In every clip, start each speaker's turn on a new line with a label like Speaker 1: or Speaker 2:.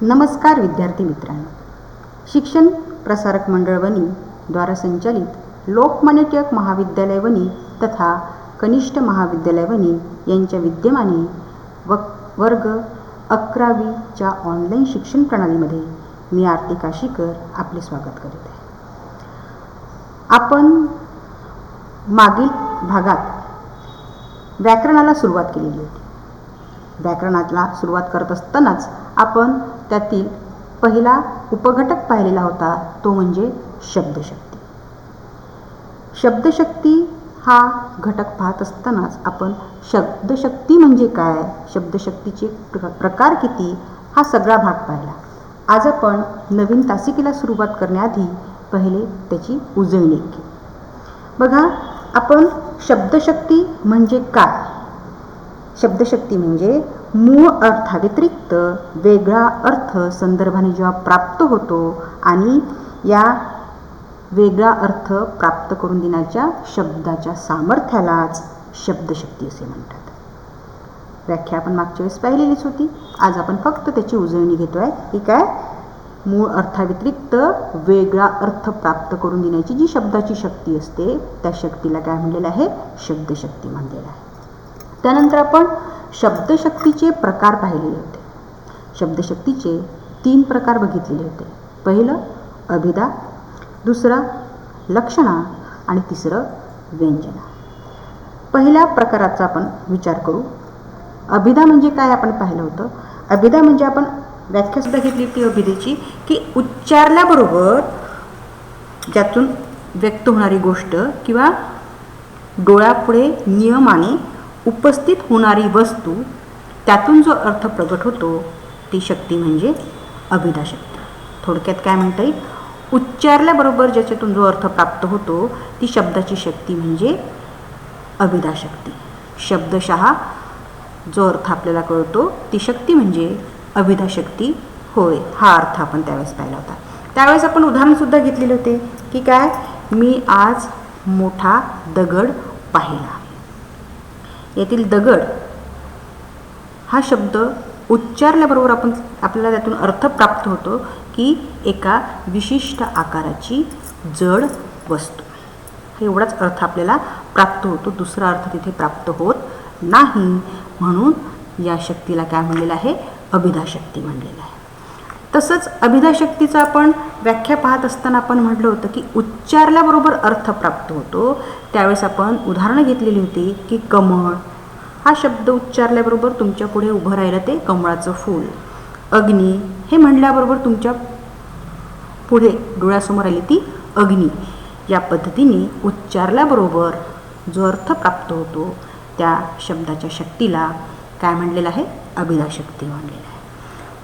Speaker 1: नमस्कार विद्यार्थी मित्रांनो, शिक्षण प्रसारक मंडळ वनी द्वारा संचालित लोकमान्य टिळक महाविद्यालय वनी तथा कनिष्ठ महाविद्यालय वनी यांच्या विद्यमाने वर्ग 11वीच्या ऑनलाईन शिक्षण प्रणालीमध्ये मी आरती काशीकर आपले स्वागत करीत आहे. आपण मागील भागात व्याकरणाला सुरुवात केलेली होती. व्याकरणाला सुरुवात करत असतानाच आपण त्यातील पहिला उपघटक पाहिलेला होता, तो म्हणजे शब्दशक्ती. शब्दशक्ती हा घटक पाहत असतानाच आपण शब्दशक्ती म्हणजे काय, शब्दशक्तीचे प्रकार किती, हा सगळा भाग पाहिला. आज आपण नवीन तासिकेला सुरुवात करण्याआधी पहिले त्याची उजळणी केली. बघा, आपण शब्दशक्ती म्हणजे काय, शब्दशक्ती म्हणजे मूळ अर्थाव्यतिरिक्त वेगळा अर्थ संदर्भाने जेव्हा प्राप्त होतो आणि या वेगळा अर्थ प्राप्त करून देण्याच्या शब्दाच्या सामर्थ्यालाच शब्दशक्ती असे म्हणतात. व्याख्या आपण मागच्या वेळेस पाहिलेलीच होती. आज आपण फक्त त्याची उजळणी घेतो आहे. ही काय, मूळ अर्थाव्यतिरिक्त वेगळा अर्थ प्राप्त करून देण्याची जी शब्दाची शक्ती असते त्या शक्तीला काय म्हणलेलं आहे, शब्दशक्ती म्हणलेलं आहे. त्यानंतर आपण शब्दशक्तीचे प्रकार पाहिलेले होते. शब्दशक्तीचे 3 प्रकार बघितलेले होते. पहिलं अभिधा, दुसरं लक्षणा आणि तिसरं व्यंजना. पहिल्या प्रकाराचा आपण विचार करू. अभिधा म्हणजे काय आपण पाहिलं होतं. अभिधा म्हणजे आपण व्याख्यासुद्धा घेतली होती अभिधेची, की उच्चारल्याबरोबर ज्यातून व्यक्त होणारी गोष्ट किंवा डोळ्यापुढे नियमाने उपस्थित होणारी वस्तू, त्यातून जो अर्थ प्रगट होतो ती शक्ती म्हणजे अभिधा शक्ती. थोडक्यात काय म्हणता येईल, उच्चारल्याबरोबर ज्याच्यातून जो अर्थ प्राप्त होतो ती शब्दाची शक्ती म्हणजे अभिधा शक्ती. शब्दशः जो अर्थ आपल्याला कळतो ती शक्ती म्हणजे अभिधा शक्ती होय, हा अर्थ आपण त्यावेळेस पाहिला होता. त्यावेळेस आपण उदाहरणसुद्धा घेतलेले होते की काय, मी आज मोठा दगड पाहिला. यातील दगड हा शब्द उच्चारल्याबरोबर आपल्याला त्यातून अर्थ प्राप्त होतो की एका विशिष्ट आकाराची जड वस्तू. एवढाच अर्थ आपल्याला प्राप्त होतो, दुसरा अर्थ तिथे प्राप्त होत नाही. म्हणून या शक्तीला काय म्हणलेलं आहे, अभिधा शक्ती म्हणलेलं आहे. तसंच अभिधा शक्तीचा आपण व्याख्या पाहत असताना आपण म्हटलं होतं की उच्चारल्याबरोबर अर्थ प्राप्त होतो. त्यावेळेस आपण उदाहरणं घेतलेली होती की कमळ हा शब्द उच्चारल्याबरोबर तुमच्या पुढे उभं राहिलं ते कमळाचं फूल. अग्नी हे म्हणल्याबरोबर तुमच्या पुढे डोळ्यासमोर आली ती अग्नी. या पद्धतीने उच्चारल्याबरोबर जो अर्थ प्राप्त होतो त्या शब्दाच्या शक्तीला काय म्हणलेलं आहे, अभिधा शक्ती म्हणलेलं आहे.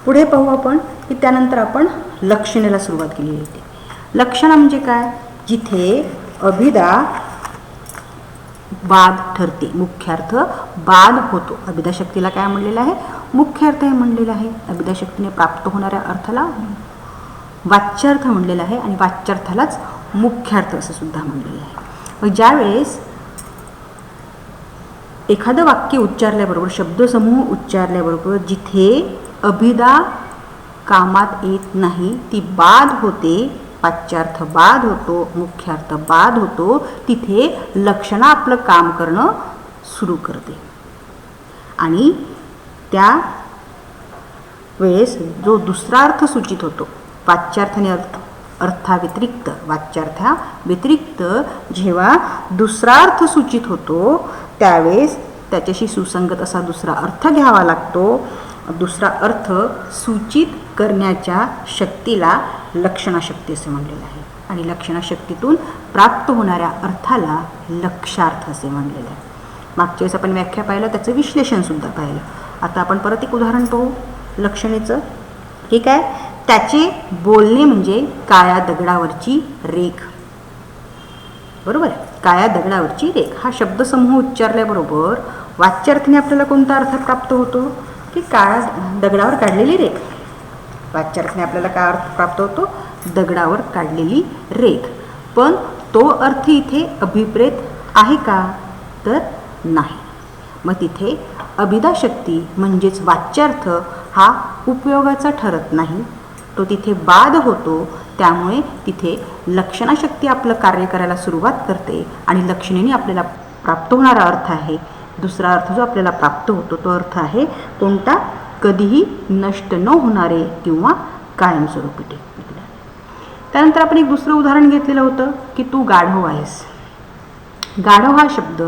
Speaker 1: पुढे पाहू आपण की त्यानंतर आपण लक्षणेला सुरुवात केलेली होती. लक्षणा म्हणजे काय, जिथे अभिधा बाद ठरते, मुख्यार्थ बाद होतो. अभिधा शक्तीला काय म्हणलेलं आहे, मुख्यार्थ हे म्हणलेलं आहे. अभिधा शक्तीने प्राप्त होणाऱ्या अर्थाला वाच्यार्थ म्हणलेलं आहे आणि वाच्यार्थालाच मुख्यार्थ असं सुद्धा म्हणलेलं आहे. मग ज्यावेळेस एखादं वाक्य उच्चारल्याबरोबर, शब्दसमूह उच्चारल्याबरोबर जिथे अभिधा कामात येत नाही ती बाद होते, वाच्यार्थ बाद होतो, मुख्यार्थ बाद होतो, तिथे लक्षणा आपलं काम करणं सुरू करते. आणि त्या वेळेस जो दुसरा अर्थ सूचित होतो, वाच्यार्थाने अर्थाव्यतिरिक्त, वाच्यार्थाव्यतिरिक्त जेव्हा दुसरा अर्थ सूचित होतो त्यावेळेस त्याच्याशी सुसंगत असा दुसरा अर्थ घ्यावा लागतो. दुसरा अर्थ सूचित करण्याच्या शक्तीला लक्षणाशक्ती असे म्हणलेलं आहे आणि लक्षणाशक्तीतून प्राप्त होणाऱ्या अर्थाला लक्षार्थ असे म्हणलेलं आहे. मागच्या वेळेस आपण व्याख्या पाहिलं, त्याचं विश्लेषणसुद्धा पाहिलं. आता आपण परत एक उदाहरण पाहू लक्षणेचं. हे काय, त्याचे बोलणे म्हणजे काळ्या दगडावरची रेख. बरोबर आहे, काळ्या दगडावरची रेख हा शब्दसमूह उच्चारल्याबरोबर वाच्यार्थाने आपल्याला कोणता अर्थ प्राप्त होतो की काळ्या दगडावर काढलेली रेख. वाच्यार्थाने आपल्याला काय अर्थ प्राप्त होतो, दगडावर काढलेली रेख. पण तो अर्थ इथे अभिप्रेत आहे का, तर नाही. मग तिथे अभिधा शक्ती म्हणजेच वाच्यार्थ हा उपयोगाचा ठरत नाही, तो तिथे बाद होतो. त्यामुळे तिथे लक्षणाशक्ती आपलं कार्य करायला सुरुवात करते आणि लक्षणेने आपल्याला प्राप्त होणारा अर्थ आहे, दुसरा अर्थ जो आपल्याला प्राप्त होतो तो अर्थ आहे कोणता? कधीही नष्ट न होणारे किंवा कायमस्वरूपी टिकणारे. त्यानंतर आपण एक दुसरं उदाहरण घेतलेलं होतं की तू गाढव आहेस. गाढव हा शब्द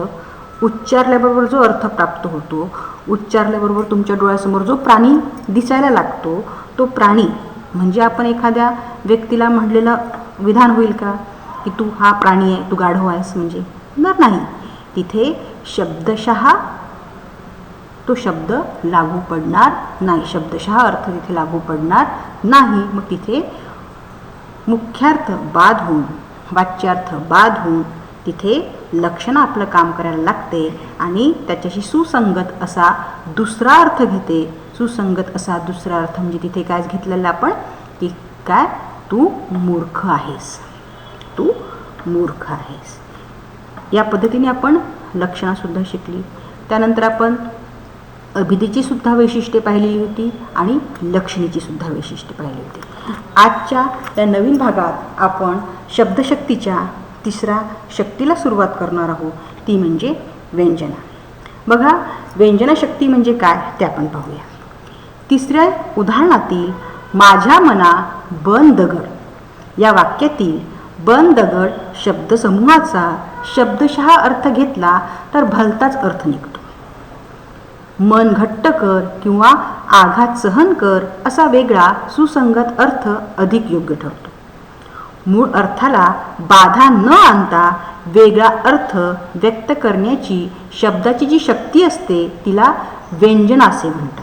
Speaker 1: उच्चारल्याबरोबर जो अर्थ प्राप्त होतो, उच्चारल्याबरोबर तुमच्या डोळ्यासमोर जो प्राणी दिसायला लागतो, तो प्राणी म्हणजे आपण एखाद्या व्यक्तीला म्हणलेलं विधान होईल का की तू हा प्राणी आहे, तू गाढव आहेस म्हणजे? नाही. तिथे शब्दशः तो शब्द लागू पडणार नाही, शब्दशः अर्थ तिथे लागू पडणार नाही. मग तिथे मुख्यार्थ बाद होऊन, वाच्यार्थ बाद होऊन तिथे लक्षण आपलं काम करायला लागते आणि त्याच्याशी सुसंगत असा दुसरा अर्थ घेते. सुसंगत असा दुसरा अर्थ म्हणजे तिथे काय घेतलेलं आपण की काय? तू मूर्ख आहेस, तू मूर्ख आहेस. या पद्धतीने आपण लक्षणंसुद्धा शिकली. त्यानंतर आपण अभिधेची सुद्धा वैशिष्ट्ये पाहिलेली होती आणि लक्षणीची सुद्धा वैशिष्ट्ये पाहिली होती. आजच्या या नवीन भागात आपण शब्दशक्तीच्या तिसऱ्या शक्तीला सुरुवात करणार आहोत, ती म्हणजे व्यंजना. बघा, व्यंजनाशक्ती म्हणजे काय ते आपण पाहूया. तिसऱ्या उदाहरणातील माझ्या मना बन दगड या वाक्यातील बन दगड शब्दसमूहाचा शब्दशः अर्थ घेतला तर भलताच अर्थ निघतो. मन घट्ट कर किंवा आघात सहन कर असा वेगळा सुसंगत अर्थ अधिक योग्य ठरतो. मूळ अर्थाला बाधा न आणता वेगळा अर्थ व्यक्त करण्याची शब्दाची जी शक्ती असते तिला व्यंजना असे म्हणतात.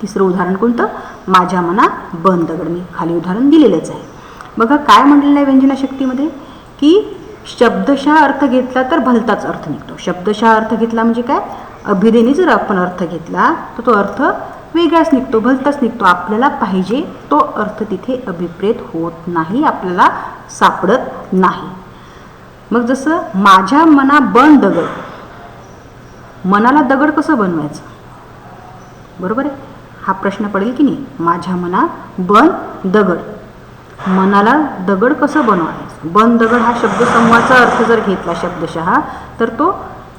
Speaker 1: तिसरं उदाहरण कोणतं? माझ्या मना बन दगड. मी खाली उदाहरण दिलेलंच आहे. बघा काय म्हटलेलं आहे व्यंजना शक्तीमध्ये की शब्दशः अर्थ घेतला तर भलताच अर्थ निघतो. शब्दशः अर्थ घेतला म्हणजे काय? अभिधेने जर आपण अर्थ घेतला तर तो अर्थ वेगळाच निघतो, भलताच निघतो. आपल्याला पाहिजे तो अर्थ तिथे अभिप्रेत होत नाही, आपल्याला सापडत नाही. मग जसं माझ्या मना बन दगड, मनाला दगड कसं बनवायचं? बरोबर आहे, हा प्रश्न पडेल की नाही. माझ्या मना बन दगड, मनाला दगड कसं बनवायचं? बन दगड हा शब्दसमूहाचा अर्थ जर घेतला शब्दशः तर तो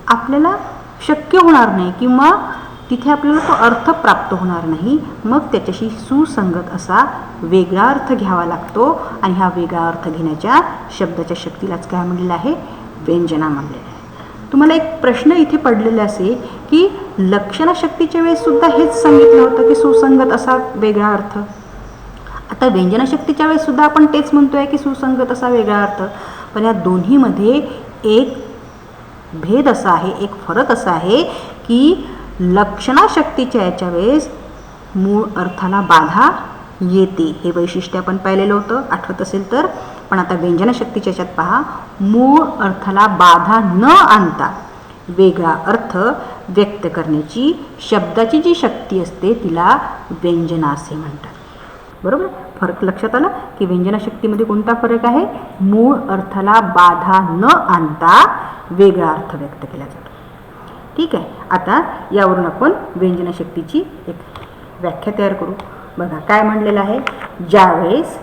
Speaker 1: आपल्याला शक्य होणार नाही किंवा तिथे आपल्याला तो अर्थ प्राप्त होणार नाही. मग त्याच्याशी सुसंगत असा वेगळा अर्थ घ्यावा लागतो आणि हा वेगळा अर्थ घेण्याच्या शब्दाच्या शक्तीलाच काय म्हणलेलं आहे? व्यंजना म्हणलेलं आहे. तुम्हाला एक प्रश्न इथे पडलेला असेल की लक्षणशक्तीच्या वेळेस सुद्धा हेच सांगितलं होतं की सुसंगत असा वेगळा अर्थ. आता व्यंजनाशक्तीच्या वेळेस सुद्धा आपण तेच म्हणतोय की सुसंगत असा वेगळा अर्थ. पण या दोन्हीमध्ये एक भेद असा आहे, एक फरक असा आहे की लक्षणाशक्तीच्या याच्या वेळेस मूळ अर्थाला बाधा येते. हे वैशिष्ट्य आपण पाहिलेलं होतं, आठवत असेल तर. पण आता व्यंजनाशक्तीच्या याच्यात पहा, मूळ अर्थाला बाधा न आणता वेगळा अर्थ व्यक्त करण्याची शब्दाची जी शक्ती असते तिला व्यंजना असे म्हणतात. बरोबर, फरक लक्षात आला की व्यंजनाशक्तीमध्ये कोणता फरक आहे? मूळ अर्थाला बाधा न आणता वेगळा अर्थ व्यक्त केला जातो. ठीक आहे, आता यावरून आपण व्यंजनाशक्तीची एक व्याख्या तयार करू. बघा काय म्हणलेलं आहे. ज्यावेळेस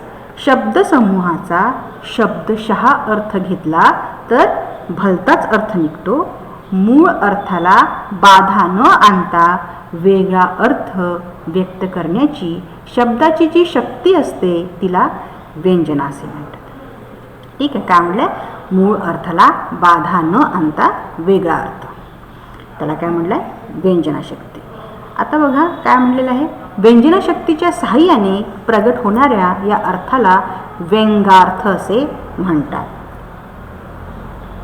Speaker 1: शब्दसमूहाचा शब्दशः अर्थ घेतला तर भलताच अर्थ निघतो. मूळ अर्थाला बाधा न आणता वेगळा अर्थ व्यक्त करण्याची शब्दाची जी शक्ती असते तिला व्यंजना असे म्हणतात. ठीक आहे, काय म्हटलं? मूळ अर्थाला बाधा न आणता वेगळा अर्थ, त्याला काय म्हटलं आहे? व्यंजनाशक्ती. आता बघा काय म्हणलेलं आहे. व्यंजनाशक्तीच्या सहाय्याने प्रगट होणाऱ्या या अर्थाला व्यंगार्थ असे म्हणतात.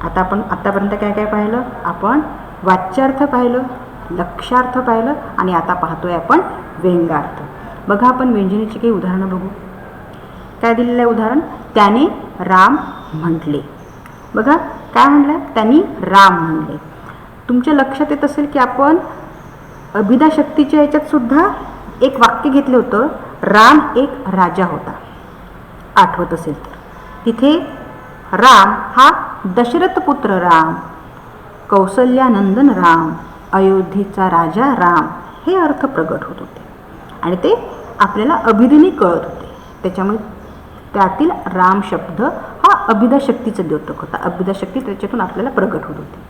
Speaker 1: आता आपण आतापर्यंत काय काय पाहिलं? आपण वाच्यार्थ पाहिलं, लक्षार्थ पाहिलं आणि आता पाहतोय आपण व्यंगार्थ. बघा आपण व्यंजनेची काही उदाहरणं बघू. काय दिलेलं आहे उदाहरण? त्याने राम म्हटले. बघा काय म्हणलं? त्यांनी राम म्हणले. तुमच्या लक्षात येत असेल की आपण अभिधा शक्तीच्या याच्यात सुद्धा एक वाक्य घेतलं होतं, राम एक राजा होता. आठवत असेल तर तिथे राम हा दशरथ पुत्र राम, कौसल्यानंदन राम, अयोध्येचा राजा राम हे अर्थ प्रगट होत होते आणि ते आपल्याला अभिधेने कळत होते. त्याच्यामुळे त्यातील राम शब्द हा अभिधा शक्तीचा द्योतक होता. अभिधा शक्ती त्याच्यातून आपल्याला प्रगट होत होती.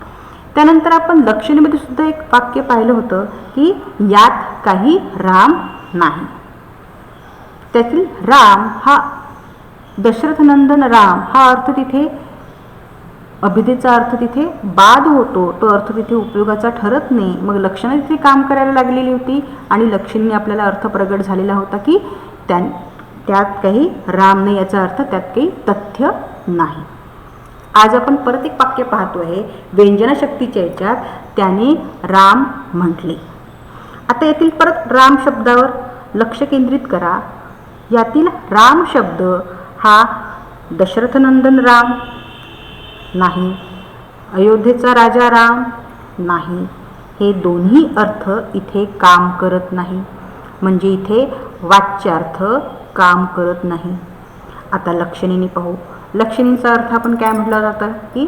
Speaker 1: त्यानंतर आपण लक्षणीमध्ये सुद्धा एक वाक्य पाहिलं होतं की यात काही राम नाही. त्यातील राम हा दशरथनंदन राम हा अर्थ तिथे अभिधेचा अर्थ तिथे बाद होतो. तो अर्थ तिथे उपयोगाचा ठरत नाही. मग लक्षणं तिथे काम करायला लागलेली होती आणि लक्षणीने आपल्याला अर्थ प्रगट झालेला होता की त्यात काही राम नाही, याचा अर्थ त्यात काही तथ्य नाही. आज आपण परत एक वाक्य पाहतो आहे व्यंजना शक्तीच्या याच्यात त्याने राम म्हटले. आता यातील परत राम शब्दावर लक्ष केंद्रित करा. यातील राम शब्द हा दशरथनंदन राम नाही, अयोध्येचा राजा राम नाही. हे दोन्ही अर्थ इथे काम करत नाही. म्हणजे इथे वाच्यार्थ काम करत नाही. आता लक्षणीने पाहू. लक्षणीचा अर्थ आपण काय म्हटलं जातं की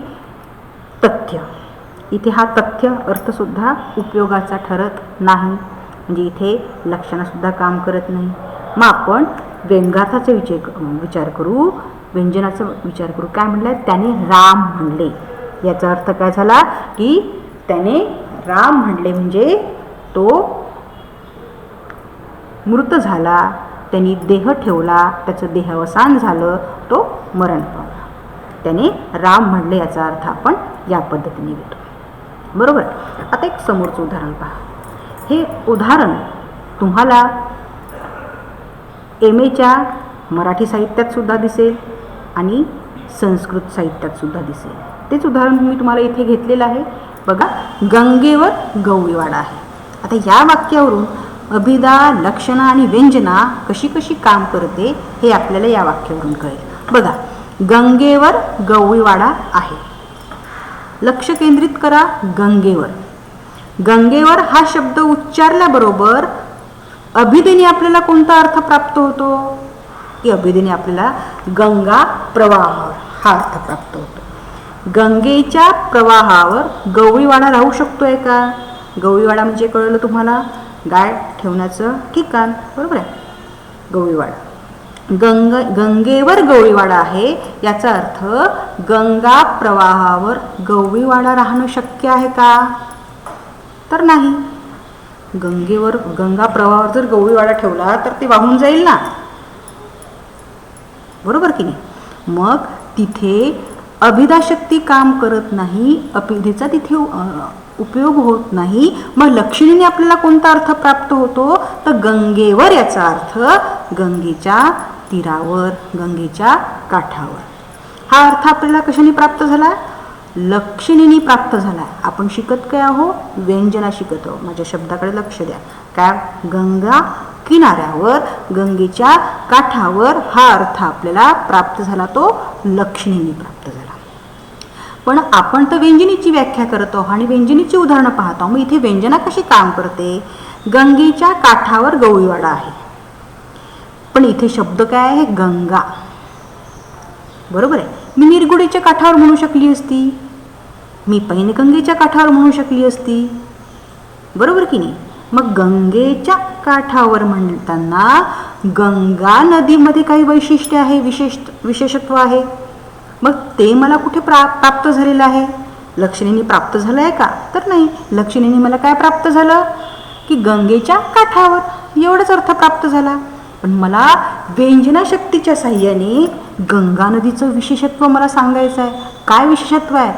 Speaker 1: तथ्य. इथे हा तथ्य अर्थसुद्धा उपयोगाचा ठरत नाही. म्हणजे इथे लक्षणंसुद्धा काम करत नाही. मग आपण व्यंगार्थाचा विचार करू, व्यंजनाचा विचार करू. काय म्हटलं? त्याने राम म्हणले. याचा अर्थ काय झाला की त्याने राम म्हणले म्हणजे तो मृत झाला, त्यांनी देह ठेवला, त्याचं देहावसान झालं, तो मरण पावला. त्याने राम म्हणले याचा अर्थ आपण या पद्धतीने घेतो. बरोबर. आता एक समोरचं उदाहरण पहा. हे उदाहरण तुम्हाला MAच्या मराठी साहित्यात सुद्धा दिसेल आणि संस्कृत साहित्यात सुद्धा दिसेल. तेच उदाहरण मी तुम्हाला इथे घेतलेलं आहे. बघा, गंगेवर गवळीवाडा आहे. आता या वाक्यावरून अभिधा, लक्षणा आणि व्यंजना कशी कशी काम करते हे आपल्याला या वाक्यावरून कळेल. बघा, गंगेवर गवळीवाडा आहे. लक्ष केंद्रित करा गंगेवर. गंगेवर हा शब्द उच्चारल्याबरोबर अभिधेने आपल्याला कोणता अर्थ प्राप्त होतो की अभिधेने आपल्याला गंगा प्रवाहावर हा अर्थ प्राप्त होतो. गंगेच्या प्रवाहावर गवळीवाडा राहू शकतोय का? गवळीवाडा म्हणजे कळलं तुम्हाला, गाय ठेवण्याचं ठिकाण. बरोबर आहे, गवळीवाडा. गंगेवर गवळीवाडा आहे याचा अर्थ गंगा प्रवाहावर गवळीवाडा राहणं शक्य आहे का? तर नाही. गंगा प्रवाहावर जर गवळीवाडा ठेवला तर ते वाहून जाईल ना. बरोबर की नाही? मग तिथे अभिधा शक्ती काम करत नाही, अभिधेचा तिथे उपयोग होत नाही. मग लक्षणीने आपल्याला कोणता अर्थ प्राप्त होतो तर गंगेवर याचा अर्थ गंगेच्या तीरावर, गंगेच्या काठावर. हा अर्थ आपल्याला कशाने प्राप्त झाला? लक्षणीने प्राप्त झाला. आपण शिकत काय आहो? व्यंजना शिकत आहो. माझ्या शब्दाकडे लक्ष द्या. काय? गंगा किनाऱ्यावर, गंगेच्या काठावर हा अर्थ आपल्याला प्राप्त झाला, तो लक्षणीने प्राप्त झाला. पण आपण तर व्यंजनेची व्याख्या करत आहोत आणि व्यंजनेची उदाहरणं पाहतो. मग इथे व्यंजना कशी काम करते? गंगेच्या काठावर गवळीवाडा आहे, पण इथे शब्द काय आहे? गंगा. बरोबर आहे. मी निरगुडेच्या काठावर म्हणू शकली असती, मी पैनगंगेच्या काठावर म्हणू शकली असती. बरोबर की नाही? मग गंगेच्या काठावर म्हणताना गंगा नदीमध्ये काही वैशिष्ट्य आहे, विशेषत्व आहे. मग ते मला कुठे प्राप्त झालेलं आहे? लक्षणीने प्राप्त झालं आहे का? तर नाही. लक्षणीने मला काय प्राप्त झालं की गंगेच्या काठावर, एवढंच अर्थ प्राप्त झाला. पण मला व्यंजना शक्तीच्या साह्याने गंगा नदीचं विशेषत्व मला सांगायचं आहे. काय विशेषत्व आहे?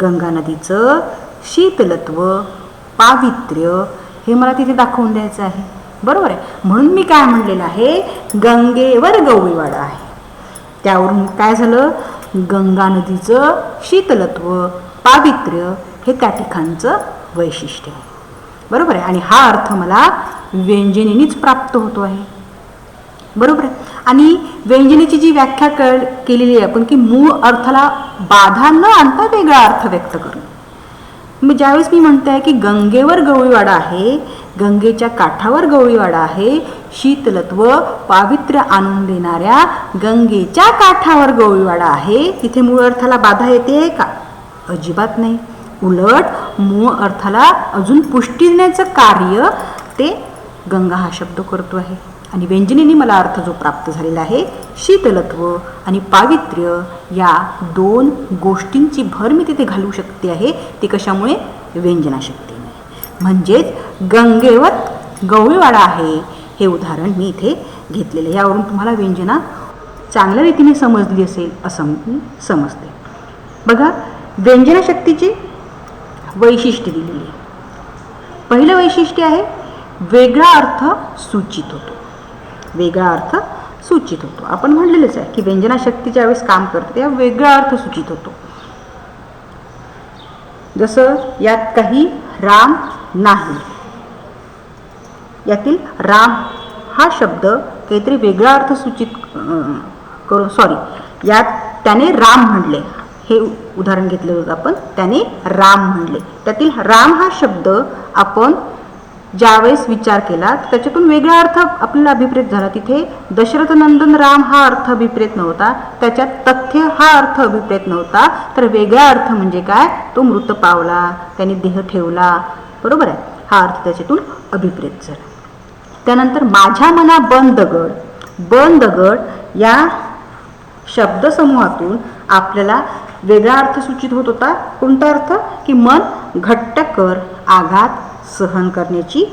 Speaker 1: गंगा नदीचं शीतलत्व, पावित्र्य हे मला तिथे दाखवून द्यायचं आहे. बरोबर आहे. म्हणून मी काय म्हणलेलं आहे? गंगेवर गवळीवाडा आहे. त्यावरून काय झालं? गंगा नदीचं शीतलत्व, पावित्र्य हे त्या ठिकाणचं वैशिष्ट्य आहे. बरोबर आहे. आणि हा अर्थ मला व्यंजनेनेच प्राप्त होतो आहे. बरोबर आहे. आणि व्यंजनेची जी व्याख्या केलेली आहे आपण की मूळ अर्थाला बाधा न आणता वेगळा अर्थ व्यक्त करणं. मग ज्यावेळेस मी म्हणते आहे की गंगेवर गवळीवाडा आहे, गंगेच्या काठावर गवळीवाडा आहे, शीतलत्व, पावित्र्य आणून देणाऱ्या गंगेच्या काठावर गवळीवाडा आहे, तिथे मूळ अर्थाला बाधा येते का? अजिबात नाही. उलट मूळ अर्थाला अजून पुष्टी देण्याचं कार्य ते गंगा हा शब्द करतो आहे. आणि व्यंजनेने मला अर्थ जो प्राप्त झालेला आहे, शीतलत्व आणि पावित्र्य या दोन गोष्टींची भर मी तिथे घालू शकते आहे. ते कशामुळे? व्यंजनाशक्तीने. म्हणजेच गंगेवर गवळीवाडा आहे हे उदाहरण मी इथे घेतलेले. यावरून तुम्हाला व्यंजना चांगल्या रीतीने समजली असेल असं मी समजते. बघा, व्यंजनाशक्तीची वैशिष्ट्य दिलेली आहे. पहिलं वैशिष्ट्य आहे वेगळा अर्थ सूचित होतो. वेगळा अर्थ सूचित होतो. आपण म्हणलेलंच आहे की व्यंजनाशक्ती ज्यावेळेस काम करते तेव्हा वेगळा अर्थ सूचित होतो. जसं यात काही राम नाही, यातील राम हा शब्द काहीतरी वेगळा अर्थ सूचित यात त्याने राम म्हणले, हे उदाहरण घेतलं होतं आपण. त्याने राम म्हणले, त्यातील राम हा शब्द आपण ज्यावेळेस विचार केला त्याच्यातून वेगळा अर्थ आपल्याला अभिप्रेत झाला. तिथे दशरथ नंदन राम हा अर्थ अभिप्रेत नव्हता, त्याच्यात तथ्य हा अर्थ अभिप्रेत नव्हता, तर वेगळा अर्थ म्हणजे काय? तो मृत पावला, त्याने देह ठेवला, बरोबर आहे, हा अर्थ त्याच्यातून अभिप्रेत झाला. त्यानंतर माझ्या मना बन दगड. बन दगड या शब्दसमूहातून आपल्याला वेगळा अर्थ सूचित होत होता. कोणता अर्थ? की मन घट्ट कर, आघात सहन करण्याची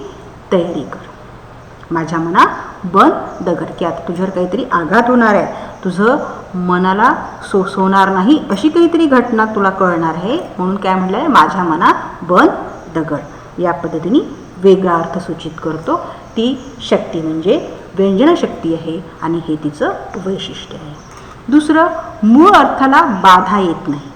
Speaker 1: तयारी कर. माझ्या मना बन दगड, की आता तुझ्यावर काहीतरी आघात होणार आहे, तुझं मनाला सोसवणार नाही अशी काहीतरी घटना तुला कळणार आहे, म्हणून काय म्हटलं आहे? माझ्या मना बन दगड. या पद्धतीने वेगळा अर्थ सूचित करतो. ती शक्ती म्हणजे व्यंजनाशक्ती आहे आणि हे तिचं वैशिष्ट्य आहे. दुसरं, मूळ अर्थाला बाधा येत नाही.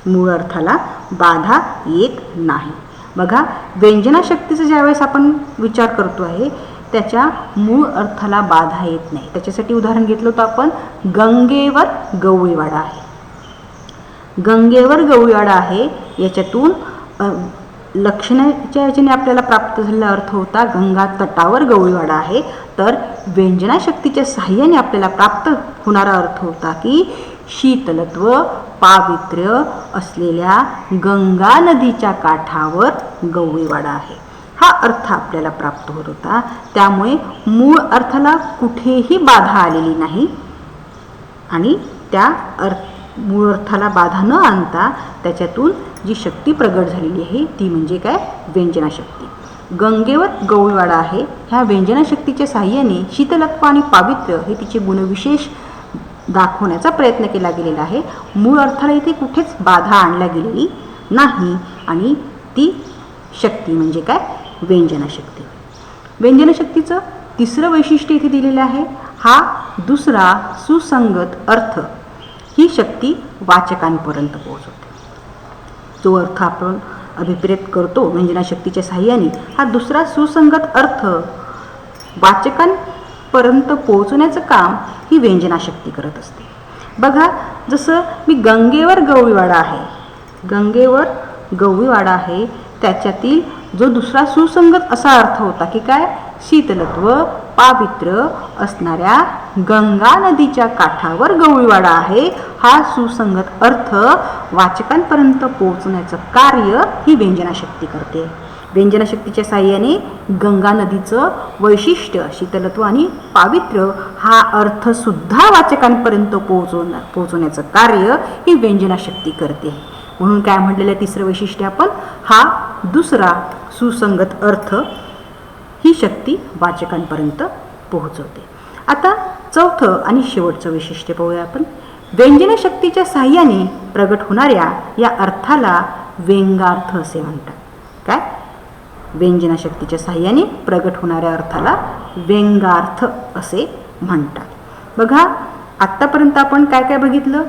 Speaker 1: मूळ अर्थाला बाधा येत नाही. बघा, व्यंजनाशक्तीचा ज्यावेळेस आपण विचार करतो आहे त्याच्या मूळ अर्थाला बाधा येत नाही. त्याच्यासाठी उदाहरण घेतलं होतं आपण, गंगेवर गवळीवाडा आहे. गंगेवर गवळीवाडा आहे याच्यातून लक्षणाच्या याच्याने आपल्याला प्राप्त झालेला अर्थ होता गंगा तटावर गवळीवाडा आहे. तर व्यंजनाशक्तीच्या साहाय्याने आपल्याला प्राप्त होणारा अर्थ होता की शीतलत्व पावित्र्य असलेल्या गंगा नदीच्या काठावर गवळीवाडा आहे, हा अर्थ आपल्याला प्राप्त होत होता. त्यामुळे मूळ अर्थाला कुठेही बाधा आलेली नाही आणि त्या मूळ अर्थाला बाधा न आणता त्याच्यातून जी शक्ती प्रगट झालेली आहे ती म्हणजे काय? व्यंजनाशक्ती. गंगेवर गवळीवाडा आहे ह्या व्यंजनाशक्तीच्या साहाय्याने शीतलत्व आणि पावित्र्य हे तिचे गुणविशेष दाखवण्याचा प्रयत्न केला गेलेला आहे. मूळ अर्थाला इथे कुठेच बाधा आणल्या गेलेली नाही आणि ती शक्ती म्हणजे काय? व्यंजनाशक्ती. व्यंजनाशक्तीचं तिसरं वैशिष्ट्य इथे दिलेलं आहे. हा दुसरा सुसंगत अर्थ ही शक्ती वाचकांपर्यंत पोहोचवते. जो अर्थ आपण अभिप्रेत करतो व्यंजनाशक्तीच्या साहाय्याने, हा दुसरा सुसंगत अर्थ वाचकांपर्यंत पोहोचवण्याचं काम ही व्यंजनाशक्ती करत असते. बघा, जसं मी गंगेवर गवळीवाडा आहे, गंगेवर गवळीवाडा आहे त्याच्यातील जो दुसरा सुसंगत असा अर्थ होता की काय? शीतलत्व पावित्र्य असणाऱ्या गंगा नदीच्या काठावर गवळीवाडा आहे, हा सुसंगत अर्थ वाचकांपर्यंत पोहोचण्याचं कार्य ही व्यंजनाशक्ती करते. व्यंजनाशक्तीच्या साहाय्याने गंगा नदीचं वैशिष्ट्य शीतलत्व आणि पावित्र्य हा अर्थसुद्धा वाचकांपर्यंत पोहोचवण्याचं कार्य ही व्यंजनाशक्ती करते. म्हणून काय म्हटलेलं तिसरं वैशिष्ट्य आपण, हा दुसरा सुसंगत अर्थ ही शक्ती वाचकांपर्यंत पोहोचवते. आता चौथं आणि शेवटचं वैशिष्ट्य पाहूया आपण. व्यंजनशक्तीच्या साहाय्याने प्रगट होणाऱ्या या अर्थाला व्यंगार्थ असे म्हणतात. काय? व्यंजनशक्तीच्या साहाय्याने प्रगट होणाऱ्या अर्थाला व्यंगार्थ असे म्हणतात. बघा, आत्तापर्यंत आपण काय काय बघितलं?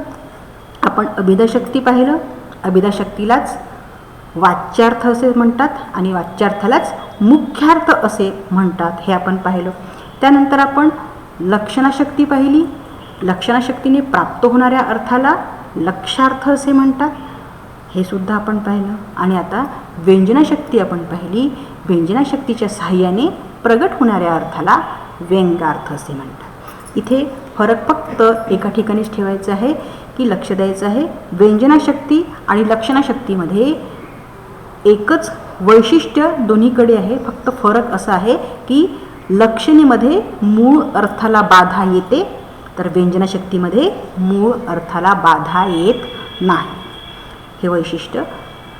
Speaker 1: आपण अभिधाशक्ती पाहिलं. अभिधाशक्तीलाच वाच्यार्थ असे म्हणतात आणि वाच्यार्थालाच मुख्यार्थ असे म्हणतात हे आपण पाहिलं. त्यानंतर आपण लक्षणाशक्ती पाहिली. लक्षणाशक्तीने प्राप्त होणाऱ्या अर्थाला लक्षार्थ असे म्हणतात हे सुद्धा आपण पाहिलं. आणि आता व्यंजनाशक्ती आपण पाहिली. व्यंजनाशक्तीच्या साहाय्याने प्रगट होणाऱ्या अर्थाला व्यंगार्थ असे म्हणतात. इथे फरक फक्त एका ठिकाणीच ठेवायचं आहे की लक्ष द्यायचं आहे. व्यंजनाशक्ती आणि लक्षणाशक्तीमध्ये एकच वैशिष्ट्य दोन्हीकडे आहे, फक्त फरक असा आहे की लक्षणीमध्ये मूळ अर्थाला बाधा येते, तर व्यंजनाशक्तीमध्ये मूळ अर्थाला बाधा येत नाही. हे वैशिष्ट्य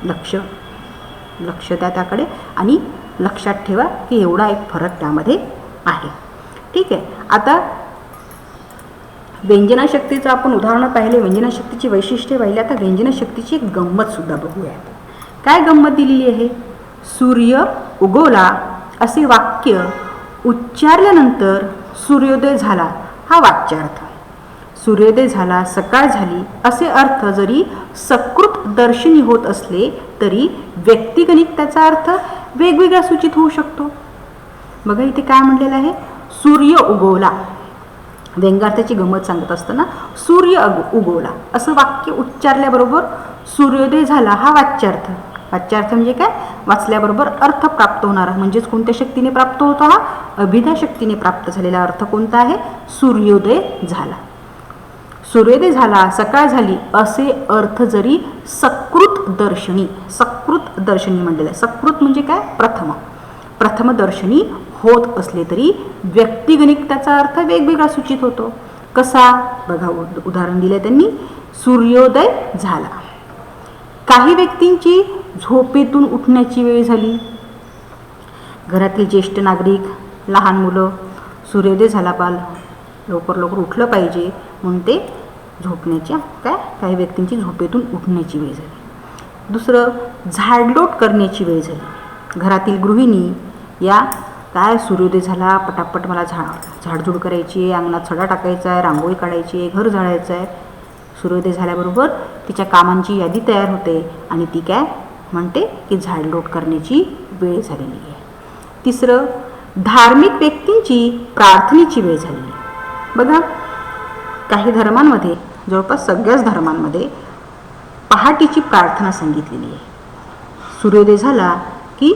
Speaker 1: लक्ष द्या त्याकडे आणि लक्षात ठेवा की एवढा एक फरक त्यामध्ये आहे. ठीक आहे. आता व्यंजनाशक्तीचं आपण उदाहरणं पाहिले, व्यंजनाशक्तीची वैशिष्ट्ये पाहिली. आता व्यंजनाशक्तीची एक गंमतसुद्धा बघूया. काय गंमत दिलेली आहे? सूर्य उगवला असे वाक्य उच्चारल्यानंतर सूर्योदय झाला हा वाच्यार्थ. सूर्योदय झाला, सकाळ झाली असे अर्थ जरी सकृत दर्शनी होत असले तरी व्यक्तिगणिक त्याचा अर्थ वेगवेगळा सूचित होऊ शकतो. बघा इथे काय म्हणलेलं आहे? सूर्य उगवला. व्यंग्यार्थाची गंमत सांगत असताना सूर्य उगवला असं वाक्य उच्चारल्याबरोबर सूर्योदय झाला हा वाच्यार्थ. वाच्यार्थ म्हणजे काय? वाचल्याबरोबर अर्थ प्राप्त होणारा, म्हणजेच कोणत्या शक्तीने प्राप्त होतो? हा अभिधा शक्तीने प्राप्त झालेला अर्थ कोणता आहे? सूर्योदय झाला. सूर्योदय झाला, सकाळ झाली असे अर्थ जरी सकृत दर्शनी म्हणलेलं आहे. सकृत म्हणजे काय? प्रथम दर्शनी होत असले तरी व्यक्तिगणिक त्याचा अर्थ वेगवेगळा सूचित होतो. कसा? बघा उदाहरण दिले त्यांनी. सूर्योदय झाला. काही व्यक्तींची झोपेतून उठण्याची वेळ झाली. घरातील ज्येष्ठ नागरिक, लहान मुलं, सूर्योदय झाला बाल, लवकर उठलं पाहिजे म्हणून ते झोपण्याच्या काही व्यक्तींची झोपेतून उठण्याची वेळ झाली. दुसरं, झाडलोट करण्याची वेळ झाली. घरातील गृहिणी या सूर्योदय झाला, पटापट मला झाडझूड करायची आहे, अंगणात सडा टाकायचा आहे, रांगोळी काढायची आहे, घर झाडायचं आहे. सूर्योदय झाल्याबरोबर तिच्या कामांची यादी तयार होते आणि ती काय म्हणते की झाडलोट करण्याची वेळ झालेली आहे. तिसरं, धार्मिक व्यक्तींची प्रार्थनेची वेळ झालेली आहे. बघा काही धर्मांमध्ये, जवळपास सगळ्याच धर्मांमध्ये पहाटेची प्रार्थना सांगितलेली आहे. सूर्योदय झाला की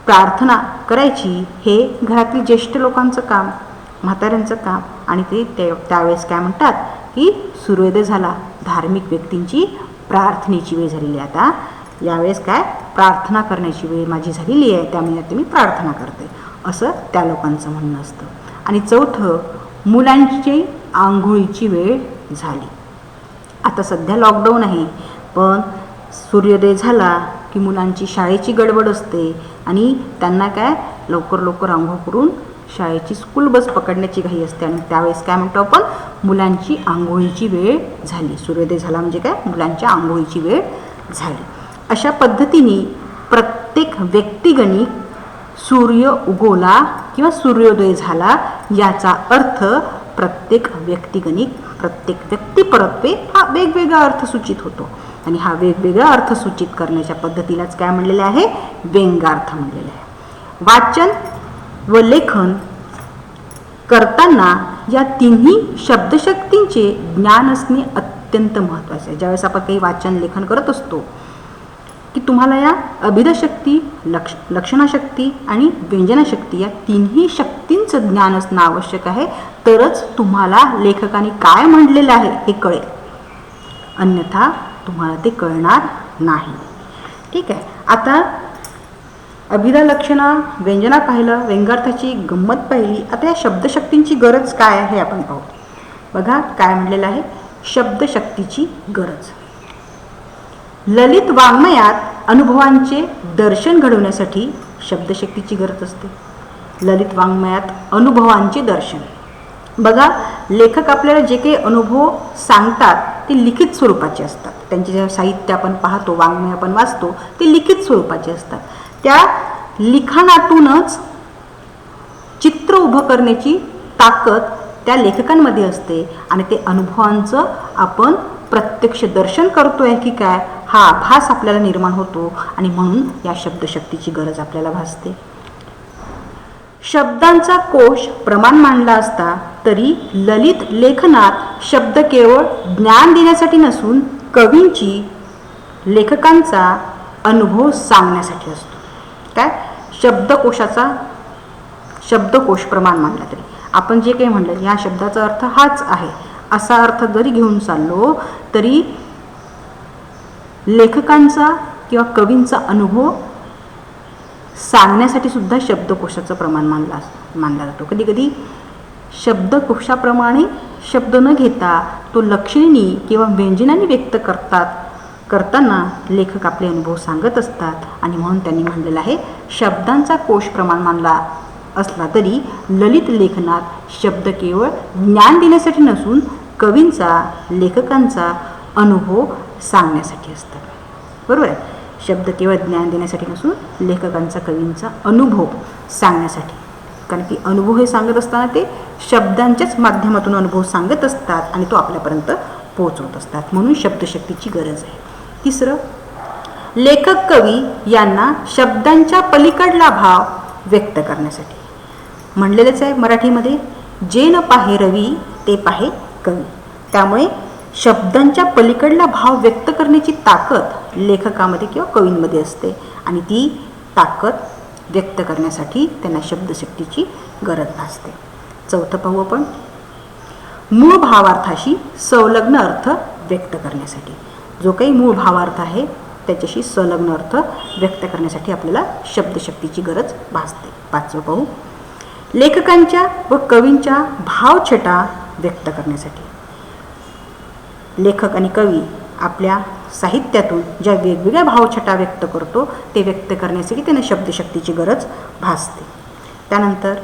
Speaker 1: प्रार्थना करायची, हे घरातील ज्येष्ठ लोकांचं काम, म्हाताऱ्यांचं काम, आणि ते त्यावेळेस काय म्हणतात की सूर्योदय झाला, धार्मिक व्यक्तींची प्रार्थनेची वेळ झालेली आहे. आता यावेळेस काय प्रार्थना करण्याची वेळ माझी झालेली आहे, त्यामुळे आता मी प्रार्थना करते, असं त्या लोकांचं म्हणणं असतं. आणि चौथं, मुलांची आंघोळीची वेळ झाली. आता सध्या लॉकडाऊन आहे, पण सूर्योदय झाला की मुलांची शाळेची गडबड असते आणि त्यांना काय लवकर आंघोळ करून शाळेची स्कूल बस पकडण्याची घाई असते, आणि त्यावेळेस काय म्हणतो आपण? मुलांची आंघोळीची वेळ झाली. सूर्योदय झाला म्हणजे काय? मुलांच्या आंघोळीची वेळ झाली. अशा पद्धतीने प्रत्येक व्यक्तिगणिक सूर्य उगवला किंवा सूर्योदय झाला याचा अर्थ प्रत्येक व्यक्तिगणिक, प्रत्येक व्यक्तिपरत्वे हा वेगवेगळा अर्थ सूचित होतो. आणि हा वेगवेगळा अर्थ सूचित करण्याच्या पद्धतीलाच काय म्हणलेले आहे? व्यंग्यार्थ म्हणलेले आहे. वाचन व लेखन करताना या तिन्ही शब्दशक्तींचे ज्ञान असणे अत्यंत महत्त्वाचे आहे. ज्यावेळेस आपण काही वाचन लेखन करत असतो की तुम्हाला या अभिधाशक्ती, लक्षणाशक्ती आणि व्यंजनाशक्ती या तिन्ही शक्तींचं ज्ञान असणं आवश्यक आहे, तरच तुम्हाला लेखकाने काय म्हणलेलं आहे हे कळेल, अन्यथा तुम्हाला ते कळणार नाही. ठीक आहे. आता अभिधा, लक्षणा, व्यंजना पाहिलं, व्यंग्यार्थाची गंमत पाहिली. आता या शब्दशक्तींची गरज काय आहे हे आपण पाहू. बघा काय म्हणलेलं आहे? शब्दशक्तीची गरज. ललित वाङ्मयात अनुभवांचे दर्शन घडवण्यासाठी शब्दशक्तीची गरज असते. ललित वाङ्मयात अनुभवांचे दर्शन. बघा लेखक आपल्याला जे काही अनुभव सांगतात ते लिखित स्वरूपाचे असतात. त्यांचे जे साहित्य आपण पाहतो, वाङ्मय आपण वाचतो, ते लिखित स्वरूपाचे असतात. त्या लिखाणातूनच चित्र उभं करण्याची ताकद त्या लेखकांमध्ये असते आणि ते अनुभवांचं आपण प्रत्यक्ष दर्शन करतोय की काय हा आभास आपल्याला निर्माण होतो, आणि म्हणून या शब्दशक्तीची गरज आपल्याला भासते. शब्दांचा कोश प्रमाण मांडला असता तरी ललित लेखनात शब्द केवळ ज्ञान देण्यासाठी नसून कवींची, लेखकांचा अनुभव सांगण्यासाठी असतो. काय? शब्दकोश प्रमाण मांडला तरी आपण जे काही म्हणलं या शब्दाचा अर्थ हाच आहे असा अर्थ जरी घेऊन चाललो तरी लेखकांचा किंवा कवींचा अनुभव सांगण्यासाठी सुद्धा शब्दकोशाचं प्रमाण मानला जातो. कधी कधी शब्दकोशाप्रमाणे शब्द न घेता तो लक्षणी किंवा व्यंजनाने व्यक्त करताना लेखक आपले अनुभव सांगत असतात आणि म्हणून त्यांनी म्हणलेलं आहे शब्दांचा कोश प्रमाण मानला असला तरी ललित लेखनात शब्द केवळ ज्ञान देण्यासाठी नसून कवींचा लेखकांचा अनुभव सांगण्यासाठी असतात. बरोबर आहे. शब्द केवळ ज्ञान देण्यासाठी नसून लेखकांचा कवींचा अनुभव सांगण्यासाठी, कारण की अनुभव हे सांगत असताना ते शब्दांच्याच माध्यमातून अनुभव सांगत असतात आणि तो आपल्यापर्यंत पोहोचवत असतात, म्हणून शब्दशक्तीची गरज आहे. तिसरं, लेखक कवी यांना शब्दांच्या पलीकडला भाव व्यक्त करण्यासाठी. म्हणलेलंच आहे मराठीमध्ये, जे न पाहे रवी ते पाहे कवी. त्यामुळे शब्दांच्या पलीकडला भाव व्यक्त करण्याची ताकद लेखकामध्ये किंवा कवींमध्ये असते आणि ती ताकद व्यक्त करण्यासाठी त्यांना शब्दशक्तीची गरज भासते. चौथं पाहू आपण, मूळ भावार्थाशी संलग्न अर्थ व्यक्त करण्यासाठी. जो काही मूळ भावार्थ आहे त्याच्याशी संलग्न अर्थ व्यक्त करण्यासाठी आपल्याला शब्दशक्तीची गरज भासते. पाचवं पाहू, लेखकांच्या व कवींच्या भावछटा व्यक्त करण्यासाठी. लेखक आणि कवी आपल्या साहित्यातून ज्या वेगवेगळ्या भावछटा व्यक्त करतो ते व्यक्त करण्यासाठी त्यांना शब्दशक्तीची गरज भासते. त्यानंतर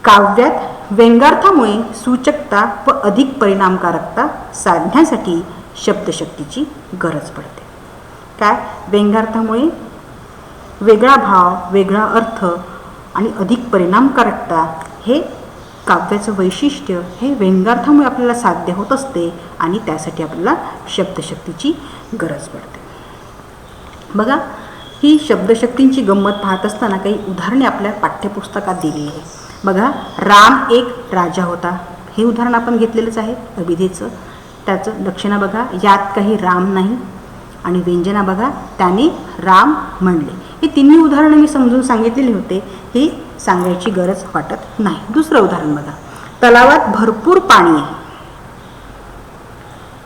Speaker 1: काव्यात व्यंगार्थामुळे सूचकता व अधिक परिणामकारकता साधण्यासाठी शब्दशक्तीची गरज पडते. काय? व्यंगार्थामुळे वेगळा भाव, वेगळा अर्थ आणि अधिक परिणामकारकता हे काव्याचं वैशिष्ट्य हे व्यंगार्थामुळे आपल्याला साध्य होत असते आणि त्यासाठी आपल्याला शब्दशक्तीची गरज पडते. बघा, ही शब्दशक्तींची गंमत पाहत असताना काही उदाहरणे आपल्या पाठ्यपुस्तकात दिलेली आहे. बघा, राम एक राजा होता, हे उदाहरण आपण घेतलेलंच आहे अभिधेचं. त्याचं लक्षणं बघा, यात काही राम नाही आणि व्यंजना बघा, त्याने राम म्हणले. हे तिन्ही उदाहरणं मी समजून सांगितलेली होते, हे सांगायची गरज वाटत नाही. दुसरं उदाहरण बघा, तलावात भरपूर पाणी आहे.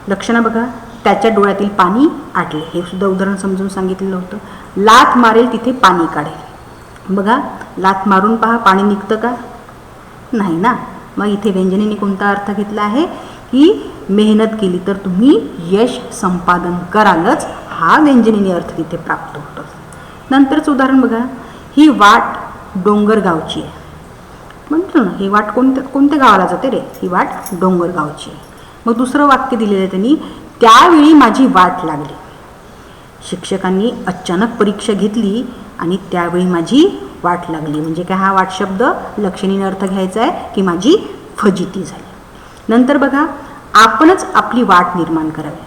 Speaker 1: लक्षणं बघा, त्याच्या डोळ्यातील पाणी आटले, हे सुद्धा उदाहरण समजून सांगितलेलं होतं. लाथ मारेल तिथे पाणी काढेल. बघा, लाथ मारून पहा, पाणी निघतं का? नाही ना. मग इथे व्यंजनेने कोणता अर्थ घेतला आहे की मेहनत केली तर तुम्ही यश संपादन करालच, हा व्यंजनेने अर्थ तिथे प्राप्त होतो. नंतरचं उदाहरण बघा, ही वाट डोंगरगावची आहे. म्हणतो ना, ही वाट कोणत्या गावाला जाते रे? ही वाट डोंगरगावची आहे. मग दुसरं वाक्य दिलेलं आहे त्यांनी, त्यावेळी माझी वाट लागली. शिक्षकांनी अचानक परीक्षा घेतली आणि त्यावेळी माझी वाट लागली. म्हणजे काय? हा वाट शब्द लक्षणीने अर्थ घ्यायचा आहे की माझी फजिती झाली. नंतर बघा, आपणच आपली वाट निर्माण करावी.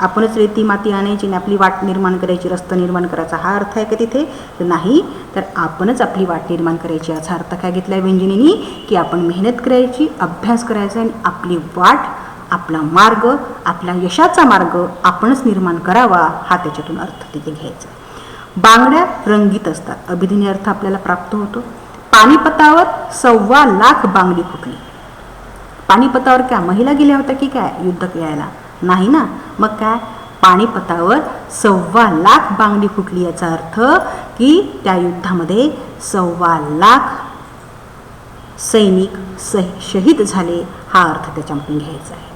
Speaker 1: आपणच रेती माती आणायची आणि आपली वाट निर्माण करायची, रस्ता निर्माण करायचा, हा अर्थ आहे का तिथे? तर नाही. तर आपणच आपली वाट निर्माण करायची याचा अर्थ काय घेतला आहे व्यंजनेनी? की आपण मेहनत करायची, अभ्यास करायचा आणि आपली वाट, आपला मार्ग, आपला यशाचा मार्ग आपणच निर्माण करावा, हा त्याच्यातून अर्थ तिथे घ्यायचा. बांगड्या रंगीत असतात, अभिधेय अर्थ आपल्याला प्राप्त होतो. पानिपतावर 1.25 लाख बांगडी फुटली. पानिपतावर काय महिला गेल्या होत्या की काय युद्ध करायला? नाही ना. मग काय? पानिपतावर 1.25 लाख बांगडी फुटली, याचा अर्थ की त्या युद्धामध्ये 1.25 लाख सैनिक शहीद झाले, हा अर्थ त्याच्यामधून घ्यायचा आहे.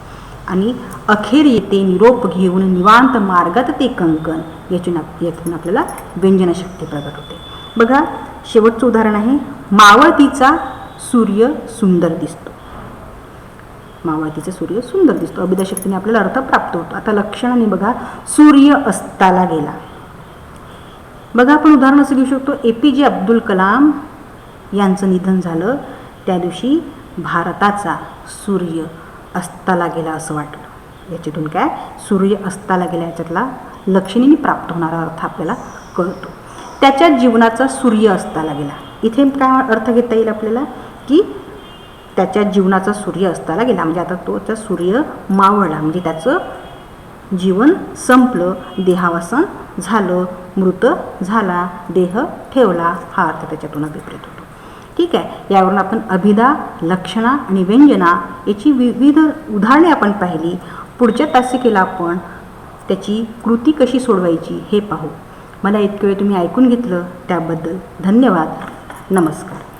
Speaker 1: आणि अखेर येते निरोप घेऊन निवांत मार्गात ते कंकण, यातून आपल्याला व्यंजनशक्ती प्रगट होते. बघा, शेवटचं उदाहरण आहे, मावळतीचा सूर्य सुंदर दिसतो. मावळतीचा सूर्य सुंदर दिसतो, अभिधशक्तीने आपल्याला अर्थ प्राप्त होतो. आता लक्षणाने बघा, सूर्य अस्ताला गेला. बघा, आपण उदाहरण असं घेऊ शकतो, APJ अब्दुल कलाम यांचं निधन झालं, त्या दिवशी भारताचा सूर्य अस्ताला गेला असं वाटलं. याच्यातून काय? सूर्य अस्ताला गेला याच्यातला लक्षणीने प्राप्त होणारा अर्थ आपल्याला कळतो. त्याच्या जीवनाचा सूर्य अस्ताला गेला. इथे काय अर्थ घेता येईल आपल्याला की त्याच्या जीवनाचा सूर्य अस्ताला गेला, म्हणजे आता तोचा सूर्य मावळला, म्हणजे त्याचं जीवन संपलं, देहावसन झालं, मृत झाला, देह ठेवला, हा अर्थ त्याच्यातून अभिप्रेत होतो. ठीक आहे. यावरून आपण अभिधा, लक्षणा आणि व्यंजना याची विविध उदाहरणे आपण पाहिली. पुढच्या तासिकेला आपण त्याची कृती कशी सोडवायची हे पाहू. मला इतके वेळ तुम्ही ऐकून घेतलं त्याबद्दल धन्यवाद. नमस्कार.